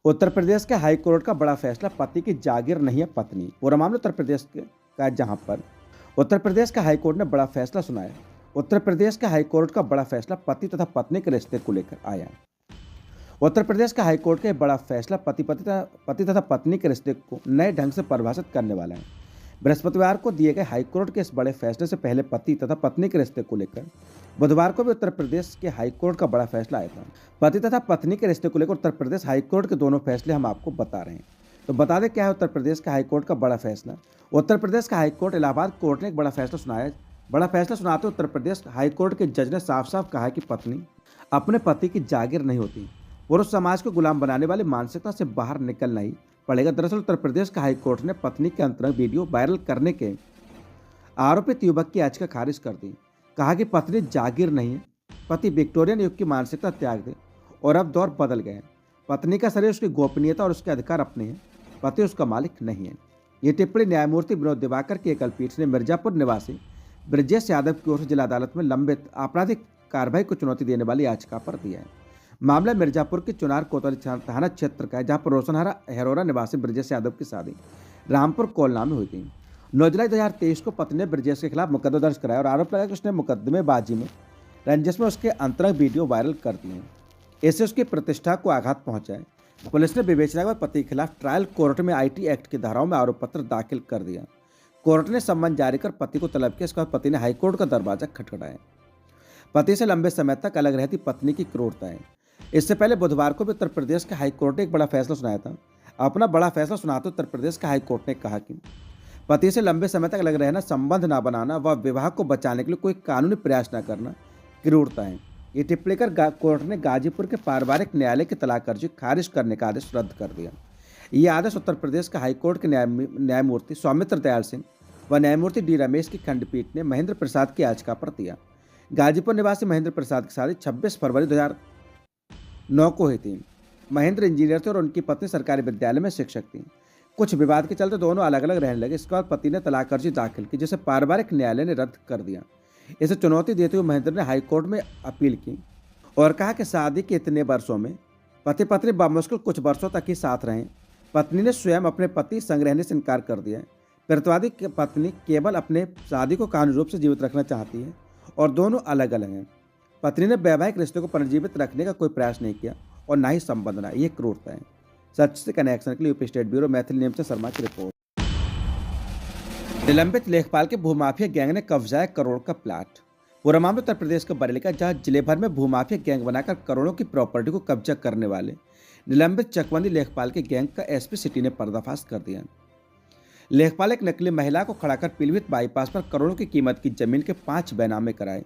उत्तर प्रदेश के high court का बड़ा फैसला, पति की जागीर नहीं है पत्नी। पूरा मामला उत्तर प्रदेश का है, जहां पर उत्तर प्रदेश का हाई कोर्ट ने बड़ा फैसला सुनाया। उत्तर प्रदेश के हाई कोर्ट का बड़ा फैसला पति तथा पत्नी के रिश्ते को लेकर आया। उत्तर प्रदेश का हाई कोर्ट का यह बड़ा फैसला पति तथा पत्नी के रिश्ते को नए ढंग से परिभाषित करने वाला है। बृहस्पतिवार को दिए गए हाई कोर्ट के इस बड़े फैसले से पहले पति तथा पत्नी के रिश्ते को लेकर बुधवार को भी उत्तर प्रदेश के हाई कोर्ट का बड़ा फैसला आया था। पति तथा पत्नी के रिश्ते को लेकर उत्तर प्रदेश हाई कोर्ट के दोनों फैसले हम आपको बता रहे हैं। तो बता दें क्या है उत्तर प्रदेश के हाई कोर्ट का बड़ा फैसला। उत्तर प्रदेश का हाई कोर्ट इलाहाबाद कोर्ट ने एक बड़ा फैसला सुनाया। बड़ा फैसला सुनाते उत्तर प्रदेश हाई कोर्ट के जज ने साफ साफ कहा कि पत्नी अपने पति की जागीर नहीं होती। पुरुष समाज को गुलाम बनाने वाली मानसिकता से बाहर निकलना ही पड़ेगा। दरअसल उत्तर प्रदेश का हाई कोर्ट ने पत्नी के अंतरंग वीडियो वायरल करने के आरोपित युवक की याचिका खारिज कर दी। कहा कि पत्नी जागीर नहीं है, पति विक्टोरियन युग की मानसिकता त्याग दे और अब दौर बदल गए हैं। पत्नी का शरीर उसकी गोपनीयता और उसके अधिकार अपने हैं, पति उसका मालिक नहीं है। ये टिप्पणी न्यायमूर्ति विनोद दिवाकर की एकल पीठ ने मिर्जापुर निवासी ब्रजेश यादव की ओर से जिला अदालत में लंबित आपराधिक कार्रवाई को चुनौती देने वाली याचिका पर दिया है। मामला मिर्जापुर के चुनार कोतवाली थाना क्षेत्र का है, जहां पर रोशनहरा हेरोरा निवासी ब्रजेश यादव की शादी रामपुर कोलना में हुई थी। 9 जुलाई 2023 को पत्नी ने ब्रजेश के खिलाफ मुकदमा दर्ज कराया और आरोप लगाया कि उसने मुकदमेबाजी में रंजिश में उसके अंतरंग वीडियो वायरल कर दिए हैं। इससे उसकी प्रतिष्ठा को आघात पहुंचा है। पुलिस ने विवेचना के बाद पति के खिलाफ ट्रायल कोर्ट में IT एक्ट की धाराओं में आरोप पत्र दाखिल कर दिया। कोर्ट ने सम्मन जारी कर पति को तलब किया। इसके बाद पति ने हाईकोर्ट का दरवाजा खटखटाया। पति से लंबे समय तक अलग रहती पत्नी की क्रूरताएं। इससे पहले बुधवार को भी उत्तर प्रदेश के हाईकोर्ट ने एक बड़ा फैसला सुनाया था। अपना बड़ा फैसला सुनाते उत्तर प्रदेश के हाईकोर्ट ने कहा कि पति से लंबे समय तक अलग रहना, संबंध न बनाना व विवाह को बचाने के लिए कोई कानूनी प्रयास न करना क्रूरता है। ये टिप्पणी कर कोर्ट ने गाजीपुर के पारिवारिक न्यायालय की तलाक अर्जी खारिज करने का आदेश रद्द कर दिया। ये आदेश उत्तर प्रदेश के हाईकोर्ट के न्यायमूर्ति सौमित्र दयाल सिंह व न्यायमूर्ति D रमेश की खंडपीठ ने महेंद्र प्रसाद की याचिका पर दिया। गाजीपुर निवासी महेंद्र प्रसाद की शादी 26 फरवरी 2009 को हुई थी। महेंद्र इंजीनियर थे और उनकी पत्नी सरकारी विद्यालय में शिक्षक थी। कुछ विवाद के चलते दोनों अलग अलग रहने लगे। इसके बाद पति ने तलाक अर्जी दाखिल की, जिसे पारिवारिक न्यायालय ने रद्द कर दिया। इसे चुनौती देते हुए महेंद्र ने हाईकोर्ट में अपील की और कहा कि शादी के इतने वर्षों में पति पत्नी बामुश्किल कुछ वर्षों तक ही साथ रहें। पत्नी ने स्वयं अपने पति संग रहने से इनकार कर दिया है। प्रतिवादी की पत्नी केवल अपने शादी को कानूनी रूप से जीवित रखना चाहती है और दोनों अलग अलग हैं। पत्नी ने वैवाहिक रिश्ते को पुनर्जीवित रखने का कोई प्रयास नहीं किया और ना ही संबंध बनाया। ये क्रूरता है। सच से कनेक्शन के लिए UP state bureau Maithili Nemchand Sharma की रिपोर्ट। निलंबित लेखपाल के भूमाफिया गैंग ने कब्जाया करोड़ का प्लाट। पूरा मामला उत्तर प्रदेश के बरेली का, जहां जिले भर में भूमाफिया गैंग बनाकर करोड़ों की प्रॉपर्टी को कब्जा करने वाले निलंबित चकबंदी लेखपाल के गैंग का SP सिटी ने पर्दाफाश कर दिया। लेखपाल एक नकली महिला को खड़ा कर पीलीभीत बाईपास पर करोड़ों की कीमत की जमीन के 5 बैनामे कराए।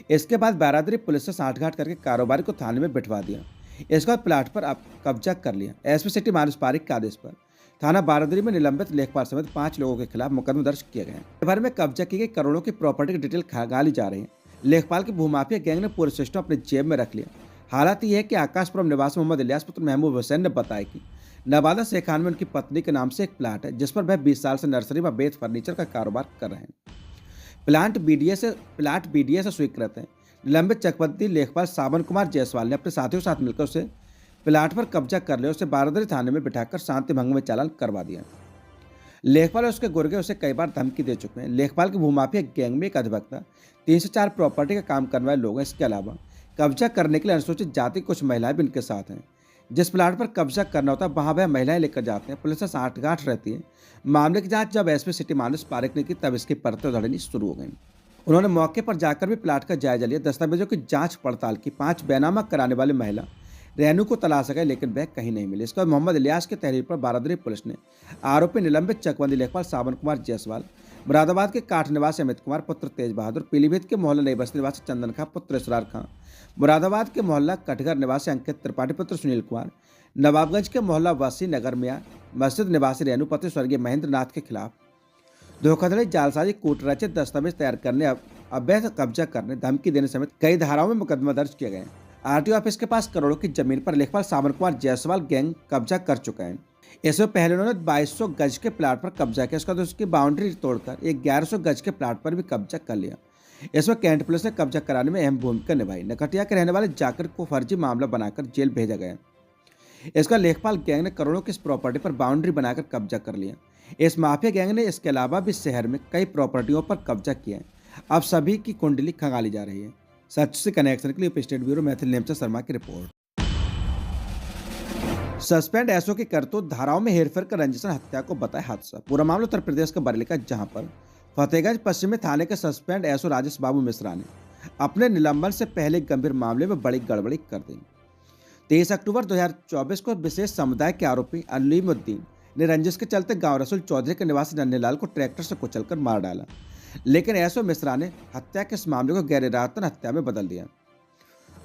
इसके बाद बारादरी पुलिस से सांठगांठ करके कारोबारी को थाने में बिठवा दिया। इसके बाद प्लाट पर कब्जा कर लिया। SP सिटी मानस पारिक के आदेश पर थाना बारादरी में निलंबित लेखपाल समेत 5 लोगों के खिलाफ मुकदमा दर्ज किए गए। भर में कब्जा की गई करोड़ों की प्रॉपर्टी की डिटेल खंगाली जा रही है। लेखपाल की भूमाफिया गैंग ने पूरे सिस्टम अपने जेब में रख लिया। हालात यह है कि आकाशपुरम निवासी मोहम्मद इलियास पुत्र महमूद हुसैन ने बताया कि नवादा शेखान में उनकी पत्नी के नाम से एक प्लाट है, जिस पर वह 20 साल से नर्सरी व बेत फर्नीचर का कारोबार कर रहे हैं। प्लाट BDA से स्वीकृत है। निलंबित चकबंदी लेखपाल सावन कुमार जायसवाल ने अपने साथियों के साथ मिलकर उसे प्लाट पर कब्जा कर लिया। उसे बारादरी थाने में बिठाकर शांति भंग में चालान करवा दिया। लेखपाल और उसके गुर्गे उसे कई बार धमकी दे चुके हैं। लेखपाल की भूमाफिया गैंग में एक अधिवक्ता, 3 से 4 प्रॉपर्टी का काम करने वाले लोग हैं। इसके अलावा कब्जा करने के लिए अनुसूचित जाति कुछ महिलाएं भी इनके साथ हैं। जिस प्लाट पर कब्जा करना होता है वहां वह महिलाएं लेकर जाते हैं। पुलिस से सांठगांठ रहती है। मामले की जांच जब SP सिटी मानस पारिक ने की, तब इसकी परतें उधड़नी शुरू हो गई। उन्होंने मौके पर जाकर भी प्लाट का जायजा लिया, दस्तावेजों की जांच पड़ताल की। 5 बैनामा कराने वाली महिला रेनू को तलाश गए, लेकिन वह कहीं नहीं मिली। इसके बाद मोहम्मद इलियास के तहरीर पर बारादरी पुलिस ने आरोपी निलंबित चकबंदी लेखपाल सावन कुमार जायसवाल, मुरादाबाद के काठ निवासी अमित कुमार पुत्र तेज बहादुर, पीलीभीत के मोहल्ला नई बस्ती निवासी चंदन खां पुत्र इसरार खां, मुरादाबाद के मोहल्ला कटघर निवासी अंकित त्रिपाठी पुत्र सुनील कुमार, नवाबगंज के मोहल्ला वासी नगर मियाँ मस्जिद निवासी रेणु पति स्वर्गीय महेंद्र नाथ के खिलाफ धोखाधड़ी, जालसाजी, कूटरचित दस्तावेज तैयार करने, अवैध कब्जा करने, धमकी देने समेत कई धाराओं में मुकदमा दर्ज किए गए। RTO ऑफिस के पास करोड़ों की जमीन पर लेखपाल सावन कुमार जायसवाल गैंग कब्जा कर चुका है। इससे पहले उन्होंने 2200 गज के प्लाट पर कब्जा किया। इसके बाद उसकी बाउंड्री तोड़कर एक 1100 गज के प्लाट पर भी कब्जा कर लिया। इसमें कैंट पुलिस ने कब्जा कराने में अहम भूमिका निभाई। नकटिया के रहने वाले जाकिर को फर्जी मामला बनाकर जेल भेजा गया। इसका लेखपाल गैंग ने करोड़ों की इस प्रॉपर्टी पर बाउंड्री बनाकर कब्जा कर लिया। इस माफिया गैंग ने इसके अलावा भी शहर में कई प्रॉपर्टियों पर कब्जा किया है। अब सभी की कुंडली खंगाली जा रही है। सच से कनेक्शन के लिए स्टेट ब्यूरो मैथिल नेमचा शर्मा की रिपोर्ट। सस्पेंड एसओ की करतूत धाराओं में हेरफेर कर रंजिशन हत्या को बताया हादसा। पूरा मामला उत्तर प्रदेश के बरेली का, जहां पर फतेहगंज पश्चिमी थाने के सस्पेंड एसओ राजेश बाबू मिश्रा ने अपने निलंबन से पहले गंभीर मामले में बड़ी गड़बड़ी कर दी। 23 अक्टूबर 2024 को विशेष समुदाय के आरोपी अलीमुद्दीन ने रंजिश के चलते गांव रसूल चौधरी के निवासी नन्हेलाल को ट्रैक्टर से कुचलकर मार डाला, लेकिन एसओ मिश्रा ने हत्या के इस मामले को गैर इरादतन हत्या में बदल दिया।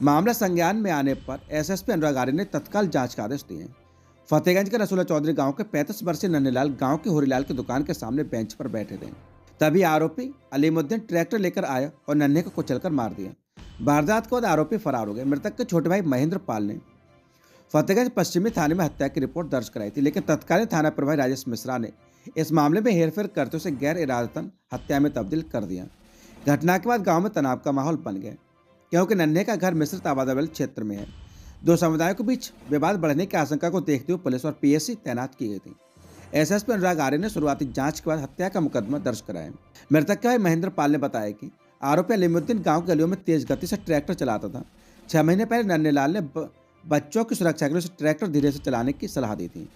मामला संज्ञान में आने पर एसएसपी अनुराग आर्य ने तत्काल जांच का आदेश दिए। फतेहगंज के रसूला चौधरी गांव के 35 वर्षीय नन्हेलाल गांव के होरीलाल की दुकान के सामने बेंच पर बैठे थे। तभी आरोपी अलीमुद्दीन ट्रैक्टर लेकर आया और नन्हे को कुचलकर मार दिया। वारदात के बाद आरोपी फरार हो गए। मृतक के छोटे भाई महेंद्र पाल ने फतेहगंज पश्चिमी थाने में हत्या की रिपोर्ट दर्ज कराई थी, लेकिन तत्कालीन थाना प्रभारी राजेश मिश्रा ने इस मामले में हेरफेर करते उसे गैर इरादतन हत्या में तब्दील कर दिया। घटना के बाद गांव में तनाव का माहौल बन गया, क्योंकि नन्हे का घर मिश्रित आबादी क्षेत्र में है। दो समुदायों के बीच विवाद बढ़ने की आशंका को देखते हुए पुलिस और पीएससी तैनात की गई थी। एसएसपी अनुराग आर्य ने शुरुआती जांच के बाद हत्या का मुकदमा दर्ज कराया। मृतक के भाई महेंद्र पाल ने बताया कि आरोपी अलीमुद्दीन गांव की गलियों में तेज गति से ट्रैक्टर चलाता था। 6 महीने पहले नन्हेलाल ने बच्चों की सुरक्षा के लिए उसे ट्रैक्टर धीरे से चलाने की सलाह दी थी।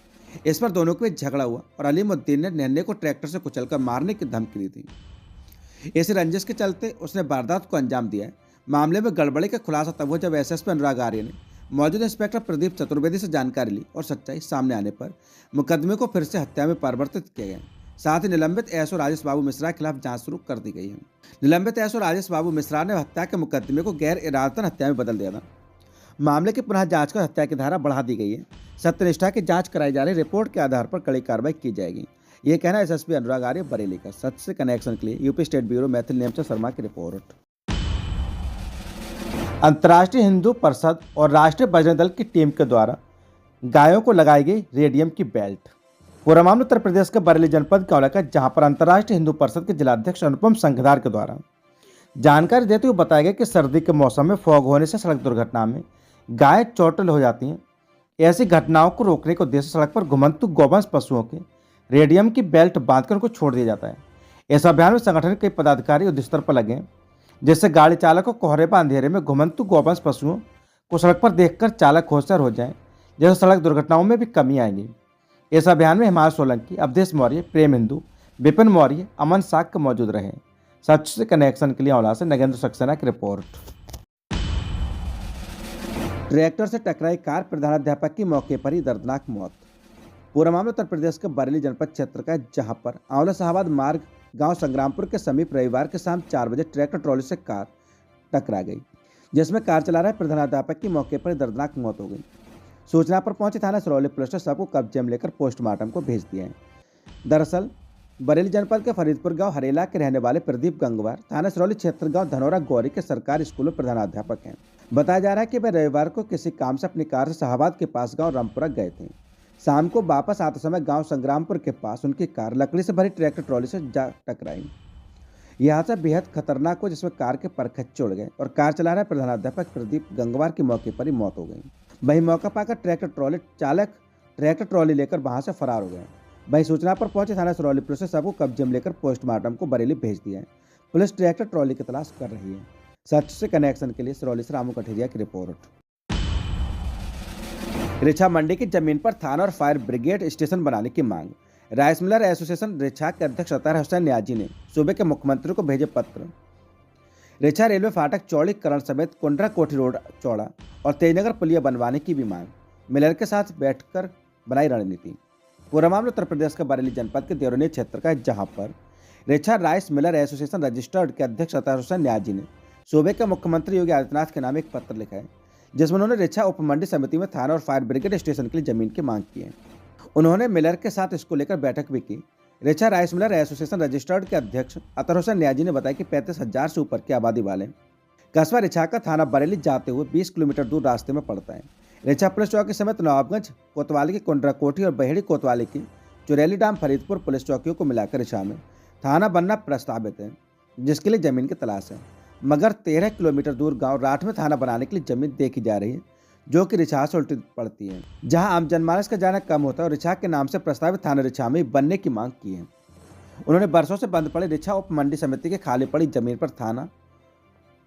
इस पर दोनों के बीच झगड़ा हुआ और अलीमुद्दीन ने नन्हे को ट्रैक्टर से कुचलकर मारने की धमकी दी थी। इसी रंजिश के चलते उसने वारदात को अंजाम दिया है। मामले में गड़बड़ी का खुलासा तब हुआ जब एसएसपी अनुराग आर्य ने मौजूद इंस्पेक्टर प्रदीप चतुर्वेदी से जानकारी ली और सच्चाई सामने आने पर मुकदमे को फिर से हत्या में परिवर्तित किया गया। साथ ही निलंबित एसओ राजेश बाबू मिश्रा के खिलाफ जांच शुरू कर दी गई है। निलंबित एसओ राजेश बाबू मिश्रा ने हत्या के मुकदमे को गैर इरादतन हत्या में बदल दिया था। मामले की पुनः जांच कर हत्या की धारा बढ़ा दी गई है। सत्यनिष्ठा की जांच कराई जा रही, रिपोर्ट के आधार पर कड़ी कार्रवाई की जाएगी। ये कहना एसएसपी अनुराग आर्य बरेली का। सच से कनेक्शन के लिए यूपी स्टेट ब्यूरो मैथिल नेमचा शर्मा की रिपोर्ट। अंतर्राष्ट्रीय हिंदू परिषद और राष्ट्रीय बजरंग दल की टीम के द्वारा गायों को लगाई गई रेडियम की बेल्ट। पूरा मामला उत्तर प्रदेश के बरेली जनपद का इलाका, जहां पर अंतर्राष्ट्रीय हिंदू परिषद के जिलाध्यक्ष अनुपम संघदार के द्वारा जानकारी देते हुए बताया गया कि सर्दी के मौसम में फॉग होने से सड़क दुर्घटना में गायें चोटिल हो जाती हैं। ऐसी घटनाओं को रोकने के उद्देश्य सड़क पर घुमंतु गौवंश पशुओं के रेडियम की बेल्ट बांधकर उनको छोड़ दिया जाता है। इस अभियान में संगठन के पदाधिकारी युद्ध स्तर पर लगे, जिससे गाड़ी चालक को कोहरे व अंधेरे में घुमंतु गौवंश पशुओं को सड़क पर देखकर चालक होशियार हो जाए, जैसे सड़क दुर्घटनाओं में भी कमी आएगी। इस अभियान में हिमांशु सोलंकी, अवधेश मौर्य, प्रेम हिंदू, विपिन मौर्य, अमन साक्य मौजूद रहे। सच से कनेक्शन के लिए औला से नगेंद्र सक्सेना की रिपोर्ट। ट्रैक्टर से टकराई कार, प्रधानाध्यापक की मौके पर ही दर्दनाक मौत। पूरा मामला उत्तर प्रदेश के बरेली जनपद क्षेत्र का, जहां पर आंवला शाहबाद मार्ग गांव संग्रामपुर के समीप रविवार के शाम 4 बजे ट्रैक्टर ट्रॉली से कार टकरा गई, जिसमें कार चला रहे प्रधानाध्यापक की मौके पर दर्दनाक मौत हो गई। सूचना पर पहुंची थाना सरौली पुलिस ने शव को कब्जे में लेकर पोस्टमार्टम को भेज दिया है। दरअसल बरेली जनपद के फरीदपुर गांव हरेला के रहने वाले प्रदीप गंगवार थाना सरौली क्षेत्र गांव धनौरा गौरी के सरकारी स्कूल में प्रधानाध्यापक हैं। बताया जा रहा है कि वे रविवार को किसी काम से अपनी कार से शाहबाद के पास गांव रामपुरा गए थे। शाम को वापस आते समय गांव संग्रामपुर के पास उनकी कार लकड़ी से भरी ट्रैक्टर ट्रॉली से जा टकराई। यह हादसा बेहद खतरनाक हो, जिसमें कार के परखच्चे उड़ गए और कार चला रहे प्रधानाध्यापक प्रदीप गंगवार की मौके पर ही मौत हो गई। वहीं मौका पाकर ट्रैक्टर ट्रॉली चालक ट्रैक्टर ट्रॉली लेकर वहां से फरार हो गए। वहीं सूचना पर पहुंचे थाना सरौली पुलिस ने सबको कब्जे में लेकर पोस्टमार्टम को बरेली भेज दिया है। पुलिस ट्रैक्टर ट्रॉली की तलाश कर रही है। सच से कनेक्शन के लिए सरौली से रामू कठेरिया की रिपोर्ट। रिछा मंडी की जमीन पर थाना और फायर ब्रिगेड स्टेशन बनाने की मांग। राइस मिलर एसोसिएशन रिछा के अध्यक्ष अतार हुसैन न्याजी ने सूबे के मुख्यमंत्री को भेजे पत्र। रिछा रेलवे फाटक चौड़ीकरण समेत कुंडरा कोठी रोड चौड़ा और तेजनगर पुलिया बनवाने की भी मांग। मिलर के साथ बैठकर बनाई रणनीति। पूरा मामला उत्तर प्रदेश के बरेली जनपद के देवरनी क्षेत्र का, जहां पर रिछा राइस मिलर एसोसिएशन रजिस्टर्ड के अध्यक्ष अतार हुसैन न्याजी ने सूबे के मुख्यमंत्री योगी आदित्यनाथ के नाम एक पत्र लिखा है, जिसमें उन्होंने रिछा उपमंडी समिति में थाना और फायर ब्रिगेड स्टेशन के लिए जमीन की मांग की है। उन्होंने मिलर के साथ इसको लेकर बैठक भी की। रिछा राइस मिलर एसोसिएशन रजिस्टर्ड के अध्यक्ष अतर हुसैन न्याजी ने बताया कि 35,000 से ऊपर की आबादी वाले कस्बा रिछा का थाना बरेली जाते हुए 20 किलोमीटर दूर रास्ते में पड़ता है। रिछा पुलिस चौकी समेत नवाबगंज कोतवाली की कुंडरा कोठी और बहेड़ी कोतवाली की चुरैली डाम फरीदपुर पुलिस चौकियों को मिलाकर रिछा में थाना बनना प्रस्तावित है, जिसके लिए जमीन की तलाश है। मगर 13 किलोमीटर दूर गांव राठ में थाना बनाने के लिए जमीन देखी जा रही है, जो कि रिछा से उल्टी पड़ती है, जहां आम जनमानस का जाना कम होता है, और रिछा के नाम से प्रस्तावित थाना रिछा में बनने की मांग की है। उन्होंने बरसों से बंद पड़े रिछा उप मंडी समिति के खाली पड़ी जमीन पर थाना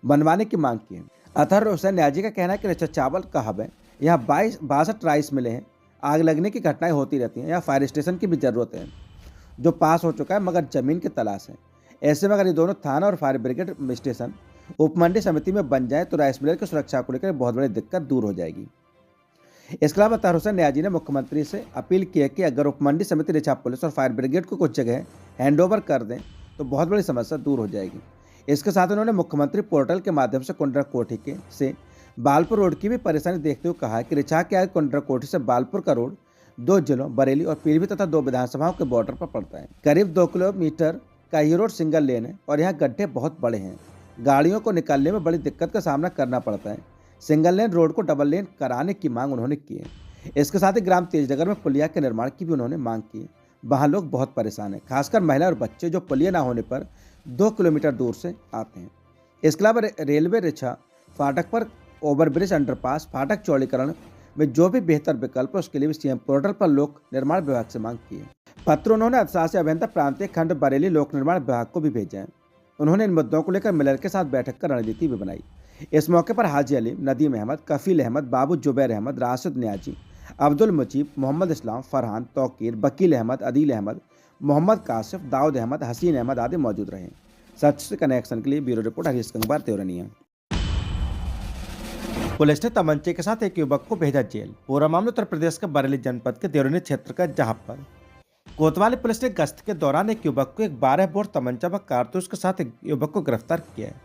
बनवाने की मांग की है। अतहर हुसैन न्याजी का कहना है कि रिछा चावल का हब है, यहाँ 62 राइस मिले हैं, आग लगने की घटनाएं होती रहती हैं, यहाँ फायर स्टेशन की भी जरूरत है जो पास हो चुका है, मगर जमीन की तलाश है। ऐसे में अगर ये दोनों थाना और फायर ब्रिगेड स्टेशन उपमंडी समिति में बन जाए तो राइस मिलर की सुरक्षा को लेकर बहुत बड़ी दिक्कत दूर हो जाएगी। इसके अलावा अतहर हुसैन न्याजी ने मुख्यमंत्री से अपील की है कि अगर उपमंडी समिति रिछा पुलिस और फायर ब्रिगेड को कुछ जगह हैंडओवर कर दें तो बहुत बड़ी समस्या दूर हो जाएगी। इसके साथ उन्होंने मुख्यमंत्री पोर्टल के माध्यम से कुंडरा कोठी के से बालपुर रोड की भी परेशानी देखते हुए कहा कि रिछा के आगे कुंडरा कोठी से बालपुर का रोड 2 जिलों बरेली और पीलीभीत तथा 2 विधानसभाओं के बॉर्डर पर पड़ता है। करीब 2 किलोमीटर का ये रोड सिंगल लेन है और यहाँ गड्ढे बहुत बड़े हैं, गाड़ियों को निकालने में बड़ी दिक्कत का सामना करना पड़ता है। सिंगल लेन रोड को डबल लेन कराने की मांग उन्होंने की है। इसके साथ ही ग्राम तेजनगर में पुलिया के निर्माण की भी उन्होंने मांग की है। वहाँ लोग बहुत परेशान हैं, खासकर महिला और बच्चे जो पुलिया ना होने पर 2 किलोमीटर दूर से आते हैं। इसके अलावा रेलवे रिछा फाटक पर ओवरब्रिज अंडरपास फाटक चौड़ीकरण में जो भी बेहतर विकल्प है उसके लिए भी सीएम पोर्टल पर लोक निर्माण विभाग से मांग की है। पत्र उन्होंने अधिशासी अभियंता प्रांतीय खंड बरेली लोक निर्माण विभाग को भी भेजा है। उन्होंने इन मुद्दों को लेकर मिलर के साथ बैठक कर रणनीति भी बनाई। इस मौके पर हाजी अली, नदीम अहमद, कफील अहमद, बाबू जुबैर अहमद, राशिद न्याजी, अब्दुल मुजीब, मोहम्मद इस्लाम, फरहान, तौकीर, वकील अहमद, अदील अहमद, मोहम्मद कासिफ, दाऊद अहमद, हसीन अहमद आदि मौजूद रहे। सच से कनेक्शन के लिए bureau report Harish Kangwar Devraniya. Police ने तमंचे के साथ एक युवक को भेजा जेल। पूरा मामला उत्तर प्रदेश के बरेली जनपद के देवरनी क्षेत्र का, जहां पर कोतवाली पुलिस ने गश्त के दौरान एक युवक को एक 12 बोर तमंचा व कारतूस के साथ एक युवक को गिरफ्तार किया है।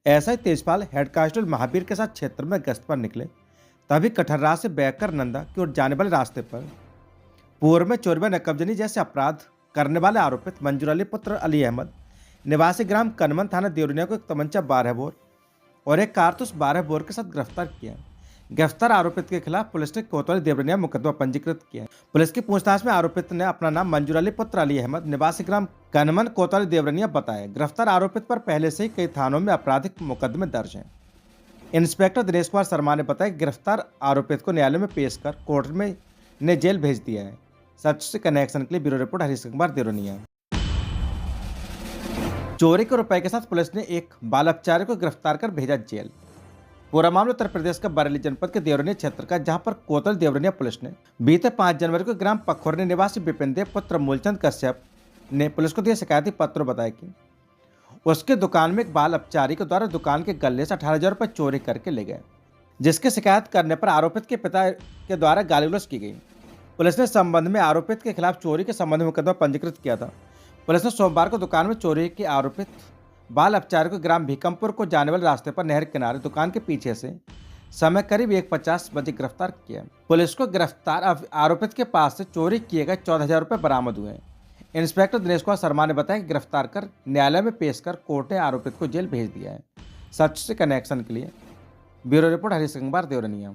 ऐसा ही तेजपाल हेड कांस्टेबल महावीर के साथ क्षेत्र में गश्त पर निकले, तभी कठर्रा से बैकर नंदा की ओर जाने वाले रास्ते पर पूर्व में चोरी व नकबजनी जैसे अपराध करने वाले आरोपित मंजूर अली पुत्र अली अहमद निवासी ग्राम कनमन थाना देवरिया को एक तमंचा 12 बोर और एक कारतूस 12 बोर के साथ गिरफ्तार किया। गिरफ्तार आरोपित के खिलाफ पुलिस ने कोतवाली देवरिया मुकदमा पंजीकृत किया। पुलिस की पूछताछ में आरोपित ने अपना नाम मंजूर अली पुत्र अली अहमद निवासी ग्राम कनमन कोतवाली देवरिया बताया। गिरफ्तार आरोपित पर पहले से ही कई थानों में आपराधिक मुकदमे दर्ज हैं। इंस्पेक्टर दिनेश कुमार शर्मा ने बताया कि गिरफ्तार आरोपित को न्यायालय में पेश कर कोर्ट में ने जेल भेज दिया है। सच से कनेक्शन के लिए ब्यूरो रिपोर्ट हरीश कुमार देवरिया। चोरी के रुपए के साथ पुलिस ने एक बाल अपचारी को गिरफ्तार कर भेजा जेल। पूरा मामला उत्तर प्रदेश के बरेली जनपद के देवरिया क्षेत्र का, जहां पर कोतवाली देवरिया पुलिस ने बीते 5 जनवरी को ग्राम पखोरने निवासी विपिन देव पुत्र मूलचंद कश्यप ने पुलिस को दिए शिकायती पत्र बताया कि उसके दुकान में एक बाल अपचारी के द्वारा दुकान के गले से 18,000 रुपये चोरी करके ले गए, जिसकी शिकायत करने पर आरोपित के पिता के द्वारा गाली गलौज की गई। पुलिस ने संबंध में आरोपित के खिलाफ चोरी के संबंध में मुकदमा पंजीकृत किया था। पुलिस ने सोमवार को दुकान में चोरी के आरोपित बाल अपचारी को ग्राम भीकमपुर को जाने वाले रास्ते पर नहर किनारे दुकान के पीछे से समय करीब 1:50 बजे गिरफ्तार किया। पुलिस को गिरफ्तार आरोपित के पास से चोरी किए गए 14,000 रुपये बरामद हुए। इंस्पेक्टर दिनेश कुमार शर्मा ने बताया कि गिरफ्तार कर न्यायालय में पेश कर कोर्ट ने आरोपित को जेल भेज दिया है। सच से कनेक्शन के लिए ब्यूरो रिपोर्ट हरीश कुमार देवरनिया।